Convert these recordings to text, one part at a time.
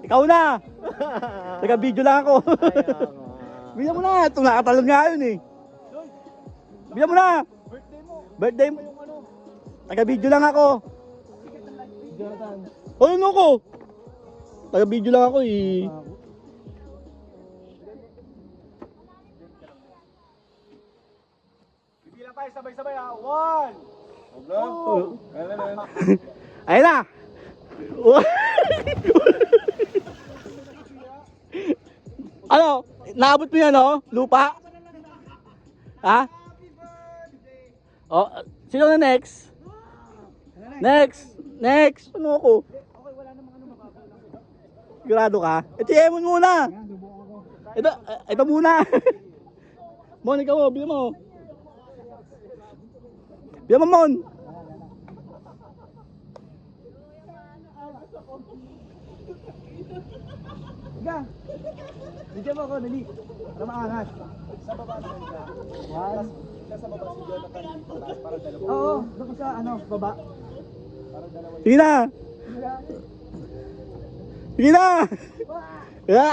Ikaw na. Taga-video lang ako. Kaya nga. Bigyan mo na. Ito nakatalon nga yun eh. Bigyan mo na. Birthday mo. Birthday mo. Yung ano? Taga-video lang ako. Jonathan. O ano ko? Taga-video lang ako eh. Bibilang tayo sabay-sabay ha. 1. Oh. Ayan. Ayun na. Ano? Naabot mo yan oh? Lupa? Ha? Oh, sino na next? Next. Ano ako? Sigurado ka? Ito muna. Ito muna. Mon, ikaw mo, bilang mo. Bilang mo, Mon. Higa. Bigyan mo ako, dali. Para maangas. Sa baba naman ka. 1. Sa baba si Jonathan dito. Para dalawa. Oo, doon sa ano, baba. Para dalawa. Sige na. Sige na.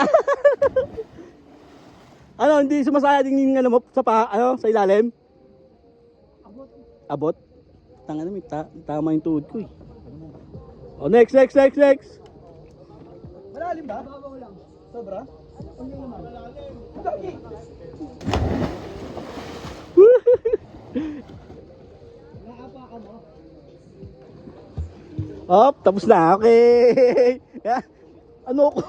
Ano, hindi sumasaya din yung ano mo sa sa ilalim? Abot. Tanga na, tama yung tuhod ko eh. Oh, next. Malalim ba? Babaw lang. Sobra? Hindi naman. Malalim. Naapakan mo. Hop, tapos na. Okay. Ano ko?